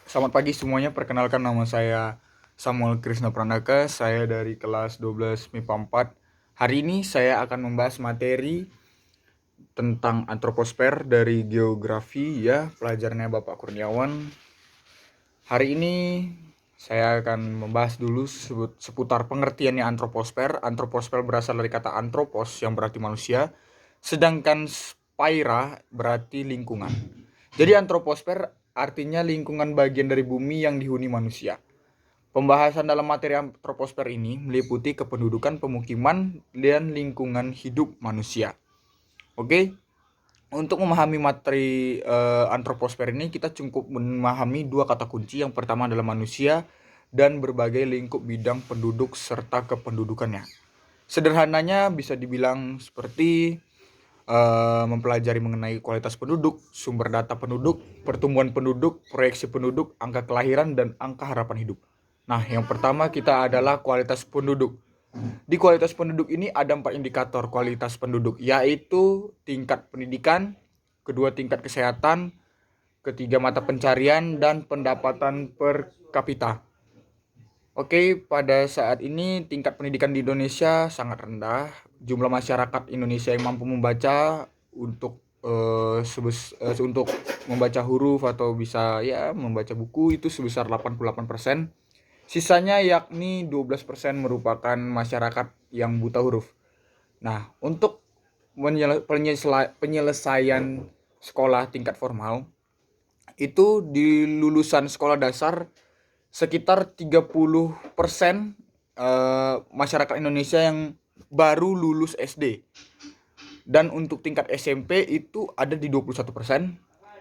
Selamat pagi semuanya, perkenalkan nama saya Samuel Krisna Pranaka, saya dari kelas 12 MIPA 4. Hari ini saya akan membahas materi tentang antroposfer dari geografi ya, pelajarannya Bapak Kurniawan. Hari ini saya akan membahas dulu seputar pengertiannya antroposfer. Antroposfer berasal dari kata antropos yang berarti manusia, sedangkan sphaira berarti lingkungan. Jadi antroposfer artinya lingkungan bagian dari bumi yang dihuni manusia. Pembahasan dalam materi antroposfer ini meliputi kependudukan, pemukiman, dan lingkungan hidup manusia. Oke, untuk memahami materi antroposfer ini kita cukup memahami dua kata kunci. Yang pertama adalah manusia dan berbagai lingkup bidang penduduk serta kependudukannya. Sederhananya bisa dibilang seperti mempelajari mengenai kualitas penduduk, sumber data penduduk, pertumbuhan penduduk, proyeksi penduduk, angka kelahiran, dan angka harapan hidup. Nah, yang pertama kita adalah kualitas penduduk. Di kualitas penduduk ini ada 4 indikator kualitas penduduk, yaitu tingkat pendidikan, kedua tingkat kesehatan, ketiga mata pencarian, dan pendapatan per kapita. Oke, pada saat ini tingkat pendidikan di Indonesia sangat rendah. Jumlah masyarakat Indonesia yang mampu membaca untuk membaca huruf atau bisa ya membaca buku itu sebesar 88%. Sisanya yakni 12% merupakan masyarakat yang buta huruf. Nah, untuk penyelesaian sekolah tingkat formal itu di lulusan sekolah dasar sekitar 30% masyarakat Indonesia yang baru lulus SD. Dan untuk tingkat SMP itu ada di 21%.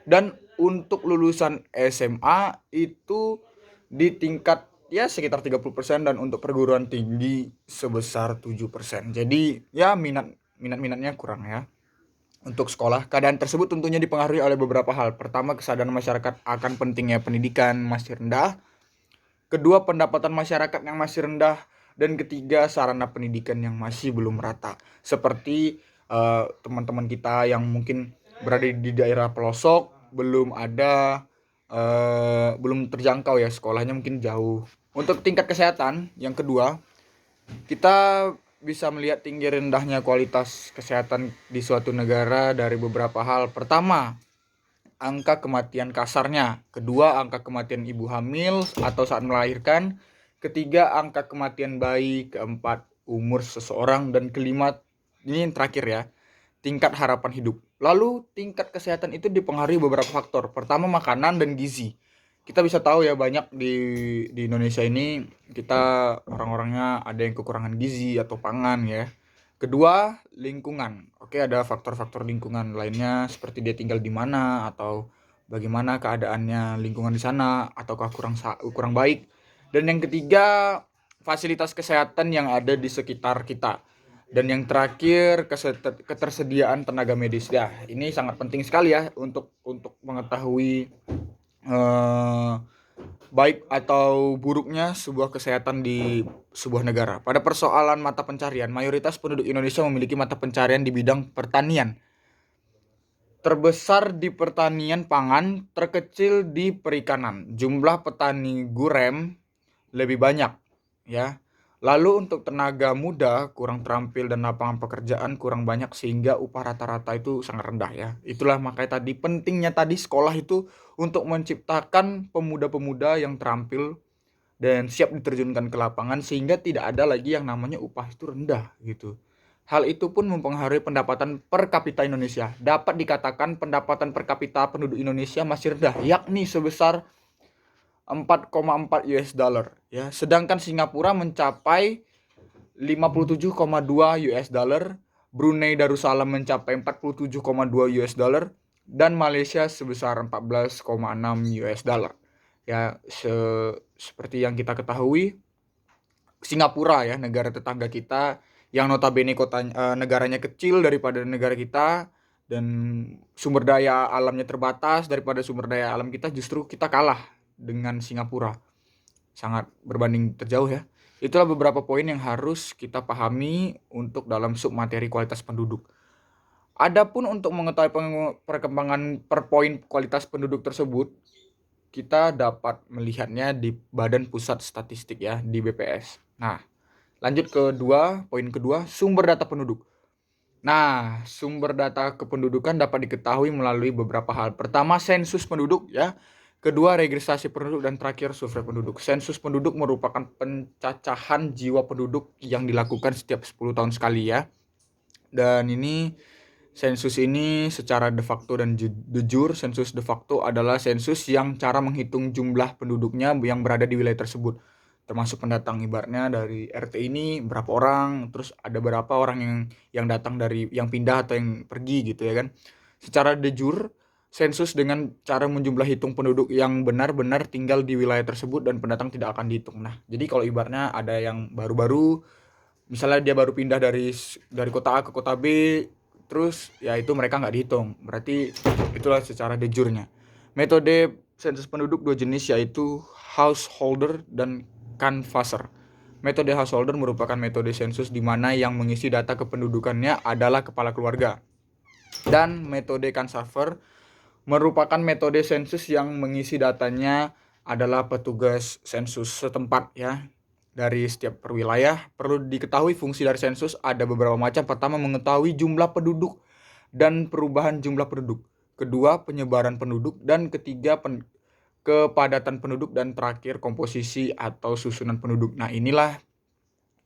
Dan untuk lulusan SMA itu di tingkat ya sekitar 30%, dan untuk perguruan tinggi sebesar 7%. Jadi ya minatnya kurang ya. Untuk sekolah, keadaan tersebut tentunya dipengaruhi oleh beberapa hal. Pertama, kesadaran masyarakat akan pentingnya pendidikan masih rendah. Kedua, pendapatan masyarakat yang masih rendah. Dan ketiga, sarana pendidikan yang masih belum merata. Seperti teman-teman kita yang mungkin berada di daerah pelosok, belum terjangkau ya, sekolahnya mungkin jauh. Untuk tingkat kesehatan, yang kedua, kita bisa melihat tinggi rendahnya kualitas kesehatan di suatu negara dari beberapa hal. Pertama, angka kematian kasarnya. Kedua, angka kematian ibu hamil atau saat melahirkan. Ketiga, angka kematian bayi. Keempat, umur seseorang. Dan kelima, ini yang terakhir ya, tingkat harapan hidup. Lalu tingkat kesehatan itu dipengaruhi beberapa faktor. Pertama, makanan dan gizi. Kita bisa tahu ya, banyak di Indonesia ini kita orang-orangnya ada yang kekurangan gizi atau pangan ya. Kedua, lingkungan. Oke, ada faktor-faktor lingkungan lainnya seperti dia tinggal di mana atau bagaimana keadaannya lingkungan di sana ataukah kurang baik. Dan yang ketiga, fasilitas kesehatan yang ada di sekitar kita. Dan yang terakhir, ketersediaan tenaga medis. Ya, ini sangat penting sekali ya untuk mengetahui eh, baik atau buruknya sebuah kesehatan di sebuah negara. Pada persoalan mata pencarian, mayoritas penduduk Indonesia memiliki mata pencarian di bidang pertanian. Terbesar di pertanian pangan, terkecil di perikanan. Jumlah petani gurem lebih banyak ya. Lalu untuk tenaga muda kurang terampil dan lapangan pekerjaan kurang banyak sehingga upah rata-rata itu sangat rendah ya. Itulah makanya tadi pentingnya tadi sekolah itu untuk menciptakan pemuda-pemuda yang terampil dan siap diterjunkan ke lapangan sehingga tidak ada lagi yang namanya upah itu rendah gitu. Hal itu pun mempengaruhi pendapatan per kapita Indonesia. Dapat dikatakan pendapatan per kapita penduduk Indonesia masih rendah, yakni sebesar 4,4 US dollar ya. Sedangkan Singapura mencapai 57,2 US dollar, Brunei Darussalam mencapai 47,2 US dollar, dan Malaysia sebesar 14,6 US dollar. Ya, seperti yang kita ketahui, Singapura ya, negara tetangga kita yang notabene negaranya kecil daripada negara kita dan sumber daya alamnya terbatas daripada sumber daya alam kita, justru kita kalah dengan Singapura. Sangat berbanding terjauh ya. Itulah beberapa poin yang harus kita pahami untuk dalam submateri kualitas penduduk. Adapun untuk mengetahui perkembangan per poin kualitas penduduk tersebut, kita dapat melihatnya di Badan Pusat Statistik ya, di BPS. Nah, lanjut poin kedua, sumber data penduduk. Nah, sumber data kependudukan dapat diketahui melalui beberapa hal. Pertama, sensus penduduk ya. Kedua, registrasi penduduk, dan terakhir survei penduduk. Sensus penduduk merupakan pencacahan jiwa penduduk yang dilakukan setiap 10 tahun sekali ya. Dan sensus ini secara de facto dan de jure, sensus de facto adalah sensus yang cara menghitung jumlah penduduknya yang berada di wilayah tersebut. Termasuk pendatang, ibaratnya dari RT ini berapa orang, terus ada berapa orang yang datang dari yang pindah atau yang pergi gitu ya kan. Secara de jure, sensus dengan cara menjumlah hitung penduduk yang benar-benar tinggal di wilayah tersebut dan pendatang tidak akan dihitung. Nah, jadi kalau ibaratnya ada yang baru-baru, misalnya dia baru pindah dari kota A ke kota B, terus ya itu mereka nggak dihitung. Berarti itulah secara de jure-nya. Metode sensus penduduk dua jenis, yaitu householder dan canvasser. Metode householder merupakan metode sensus di mana yang mengisi data kependudukannya adalah kepala keluarga. Dan metode canvasser merupakan metode sensus yang mengisi datanya adalah petugas sensus setempat ya. Dari setiap perwilayah, perlu diketahui fungsi dari sensus ada beberapa macam. Pertama, mengetahui jumlah penduduk dan perubahan jumlah penduduk. Kedua, penyebaran penduduk. Dan ketiga, kepadatan penduduk. Dan terakhir, komposisi atau susunan penduduk. Nah, inilah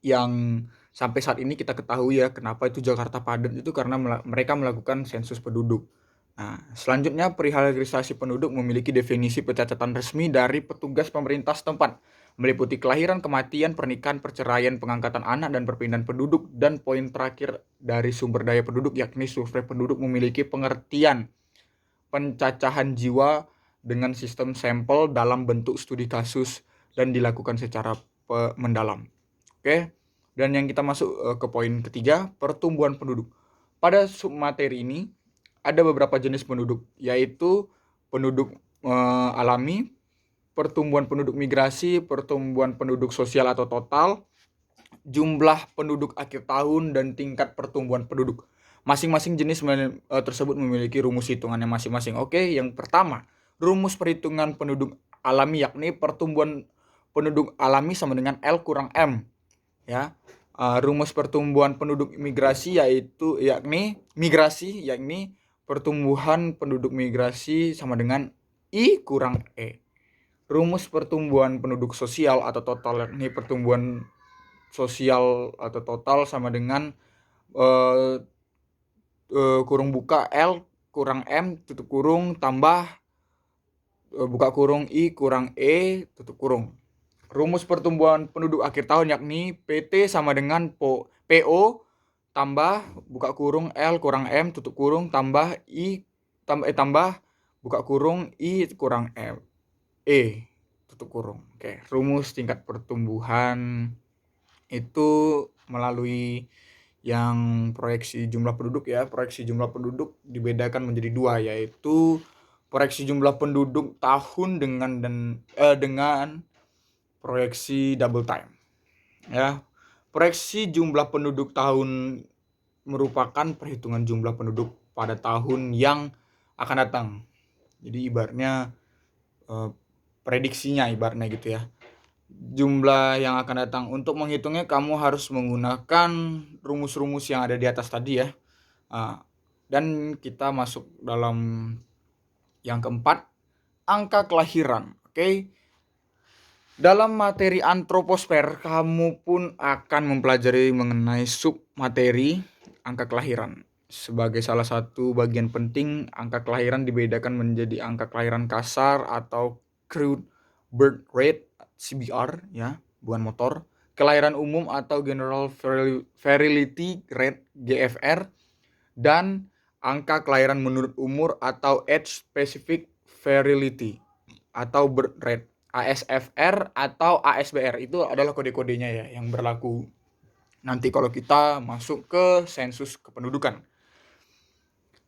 yang sampai saat ini kita ketahui ya, kenapa itu Jakarta padat itu karena mereka melakukan sensus penduduk. Nah, selanjutnya perihal registrasi penduduk memiliki definisi pencatatan resmi dari petugas pemerintah setempat, meliputi kelahiran, kematian, pernikahan, perceraian, pengangkatan anak, dan perpindahan penduduk. Dan poin terakhir dari sumber daya penduduk yakni survei penduduk memiliki pengertian pencacahan jiwa dengan sistem sampel dalam bentuk studi kasus dan dilakukan secara mendalam. Oke. Dan yang kita masuk ke poin ketiga, pertumbuhan penduduk. Pada submateri ini ada beberapa jenis penduduk, yaitu penduduk alami, pertumbuhan penduduk migrasi, pertumbuhan penduduk sosial atau total, jumlah penduduk akhir tahun, dan tingkat pertumbuhan penduduk. Masing-masing jenis tersebut memiliki rumus hitungannya masing-masing. Oke, yang pertama, rumus perhitungan penduduk alami yakni pertumbuhan penduduk alami sama dengan L kurang M. Ya. Rumus pertumbuhan penduduk migrasi yakni pertumbuhan penduduk migrasi sama dengan I kurang E. Rumus pertumbuhan penduduk sosial atau total yakni pertumbuhan sosial atau total sama dengan kurung buka L kurang M tutup kurung tambah buka kurung I kurang E tutup kurung. Rumus pertumbuhan penduduk akhir tahun yakni PT sama dengan PO tambah buka kurung L kurang M tutup kurung tambah tambah buka kurung I kurang M E tutup kurung. Oke, rumus tingkat pertumbuhan itu melalui yang proyeksi jumlah penduduk ya. Proyeksi jumlah penduduk dibedakan menjadi dua, yaitu proyeksi jumlah penduduk tahun dengan proyeksi double time ya. Proyeksi jumlah penduduk tahun merupakan perhitungan jumlah penduduk pada tahun yang akan datang. Jadi ibaratnya prediksinya ibaratnya gitu ya, jumlah yang akan datang. Untuk menghitungnya kamu harus menggunakan rumus-rumus yang ada di atas tadi ya. Dan kita masuk dalam yang keempat, angka kelahiran. Oke. Dalam materi antroposfer, kamu pun akan mempelajari mengenai submateri angka kelahiran. Sebagai salah satu bagian penting, angka kelahiran dibedakan menjadi angka kelahiran kasar atau crude birth rate CBR ya, bukan motor, kelahiran umum atau general fertility rate GFR, dan angka kelahiran menurut umur atau age specific fertility atau birth rate ASFR atau ASBR. Itu adalah kode-kodenya ya yang berlaku nanti kalau kita masuk ke sensus kependudukan.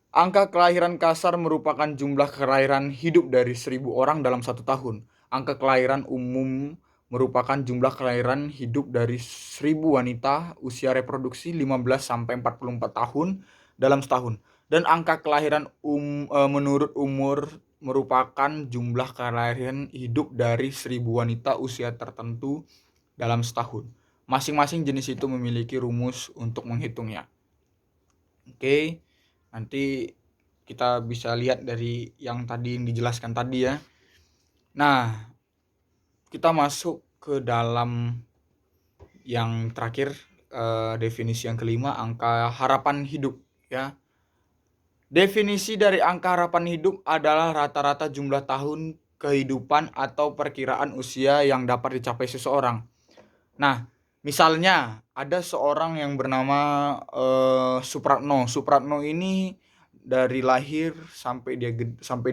Angka kelahiran kasar merupakan jumlah kelahiran hidup dari 1.000 orang dalam 1 tahun. Angka kelahiran umum merupakan jumlah kelahiran hidup dari 1.000 wanita usia reproduksi 15-44 tahun dalam setahun. Dan angka kelahiran menurut umur merupakan jumlah kelahiran hidup dari 1.000 wanita usia tertentu dalam setahun. Masing-masing jenis itu memiliki rumus untuk menghitungnya. Oke, nanti kita bisa lihat dari yang tadi yang dijelaskan tadi ya. Nah, kita masuk ke dalam yang terakhir, definisi yang kelima, angka harapan hidup ya. Definisi dari angka harapan hidup adalah rata-rata jumlah tahun kehidupan atau perkiraan usia yang dapat dicapai seseorang. Nah, misalnya ada seorang yang bernama Supratno. Supratno ini dari lahir sampai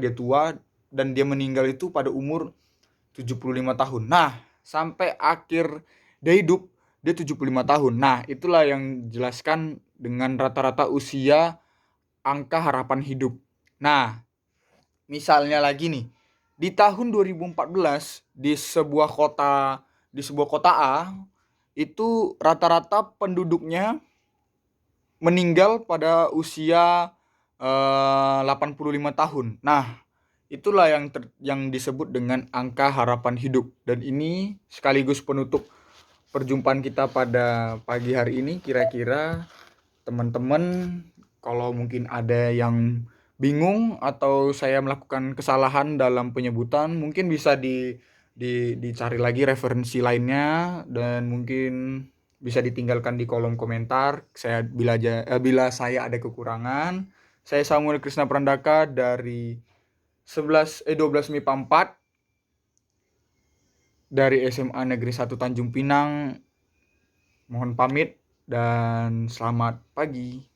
dia tua dan dia meninggal itu pada umur 75 tahun. Nah, sampai akhir dia hidup dia 75 tahun. Nah, itulah yang dijelaskan dengan rata-rata usia angka harapan hidup. Nah, misalnya lagi nih, di tahun 2014 di sebuah kota A itu rata-rata penduduknya meninggal pada usia 85 tahun. Nah, itulah yang disebut dengan angka harapan hidup, dan ini sekaligus penutup perjumpaan kita pada pagi hari ini. Kira-kira teman-teman kalau mungkin ada yang bingung atau saya melakukan kesalahan dalam penyebutan, mungkin bisa dicari lagi referensi lainnya, dan mungkin bisa ditinggalkan di kolom komentar. Bila saya ada kekurangan. Saya Samuel Krisna Prandaka dari 12 MIPA 4 dari SMA Negeri 1 Tanjung Pinang. Mohon pamit dan selamat pagi.